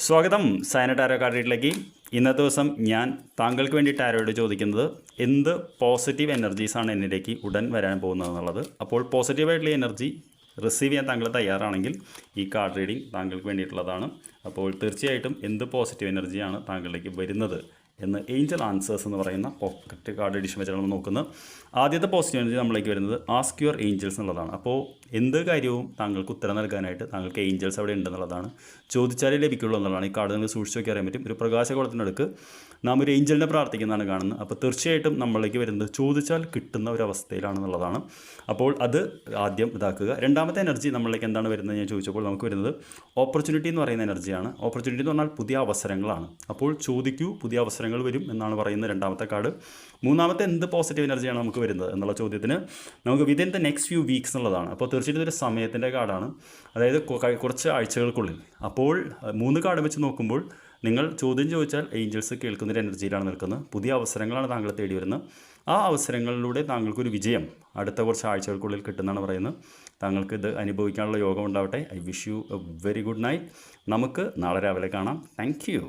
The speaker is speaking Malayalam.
സ്വാഗതം സൈന ടാരോ കാർഡ് റീഡിലേക്ക്. ഇന്നത്തെ ദിവസം ഞാൻ താങ്കൾക്ക് വേണ്ടി ടാരോയോട് ചോദിക്കുന്നത് എന്ത് പോസിറ്റീവ് എനർജീസാണ് എന്നിലേക്ക് ഉടൻ വരാൻ പോകുന്നത് എന്നുള്ളത്. അപ്പോൾ പോസിറ്റീവായിട്ടുള്ള എനർജി റിസീവ് ചെയ്യാൻ താങ്കൾ തയ്യാറാണെങ്കിൽ ഈ കാർഡ് റീഡിംഗ് താങ്കൾക്ക് വേണ്ടിയിട്ടുള്ളതാണ്. അപ്പോൾ തീർച്ചയായിട്ടും എന്ത് പോസിറ്റീവ് എനർജിയാണ് താങ്കളിലേക്ക് വരുന്നത് എന്ന് ഏഞ്ചൽ ആൻസേഴ്സ് എന്ന് പറയുന്ന പോക്കറ്റ് കാർഡ് എഡിഷൻ വെച്ചാണ് നമ്മൾ നോക്കുന്നത്. ആദ്യത്തെ പോസിറ്റീവ് എനർജി നമ്മളിലേക്ക് വരുന്നത് ആസ്ക് യുവർ ഏഞ്ചൽസ് എന്നുള്ളതാണ്. അപ്പോൾ എന്ത് കാര്യവും താങ്കൾക്ക് ഉത്തരം നൽകാനായിട്ട് താങ്കൾക്ക് ഏഞ്ചൽസ് അവിടെ ഉണ്ടെന്നുള്ളതാണ്. ചോദിച്ചാലേ ലഭിക്കുള്ളൂ എന്നുള്ളതാണ്. ഈ കാർഡ് നിങ്ങൾക്ക് സൂക്ഷിച്ച് നോക്കി അറിയാൻ പറ്റും. ഒരു പ്രകാശഗോളത്തിനടുക്ക് നാം ഒരു ഏഞ്ചലിനെ പ്രാർത്ഥിക്കുന്നതാണ് കാണുന്നത്. അപ്പോൾ തീർച്ചയായിട്ടും നമ്മളിലേക്ക് വരുന്നത് ചോദിച്ചാൽ കിട്ടുന്ന ഒരു അവസ്ഥയിലാണെന്നുള്ളതാണ്. അപ്പോൾ അത് ആദ്യം ഇതാക്കുക. രണ്ടാമത്തെ എനർജി നമ്മളിലേക്ക് എന്താണ് വരുന്നത് ഞാൻ ചോദിച്ചപ്പോൾ നമുക്ക് വരുന്നത് ഓപ്പർച്യൂണിറ്റി എന്ന് പറയുന്ന എനർജിയാണ്. ഓപ്പർച്യൂണിറ്റി എന്ന് പറഞ്ഞാൽ പുതിയ അവസരങ്ങളാണ്. അപ്പോൾ ചോദിക്കൂ, പുതിയ അവസരങ്ങൾ വരും എന്നാണ് പറയുന്നത് രണ്ടാമത്തെ കാർഡ്. മൂന്നാമത്തെ എന്ത് പോസിറ്റീവ് എനർജിയാണ് നമുക്ക് വരുന്നത് എന്നുള്ള ചോദ്യത്തിന് നമുക്ക് within the next few weeks എന്നുള്ളതാണ്. അപ്പോൾ തീർച്ചയായിട്ടും ഒരു സമയത്തിൻ്റെ കാർഡാണ്, അതായത് കുറച്ച് ആഴ്ചകൾക്കുള്ളിൽ. അപ്പോൾ 3 കാർഡ് വെച്ച് നോക്കുമ്പോൾ നിങ്ങൾ ചോദ്യം ചോദിച്ചാൽ ഏഞ്ചൽസ് കേൾക്കുന്നൊരു എനർജിയിലാണ് നിൽക്കുന്നത്. പുതിയ അവസരങ്ങളാണ് താങ്കൾ തേടി വരുന്നത്. ആ അവസരങ്ങളിലൂടെ താങ്കൾക്കൊരു വിജയം അടുത്ത കുറച്ച് ആഴ്ചകൾക്കുള്ളിൽ കിട്ടുന്നതാണ് പറയുന്നത്. താങ്കൾക്ക് ഇത് അനുഭവിക്കാനുള്ള യോഗം ഉണ്ടാവട്ടെ. I wish you A very good night. നമുക്ക് നാളെ രാവിലെ കാണാം. Thank you.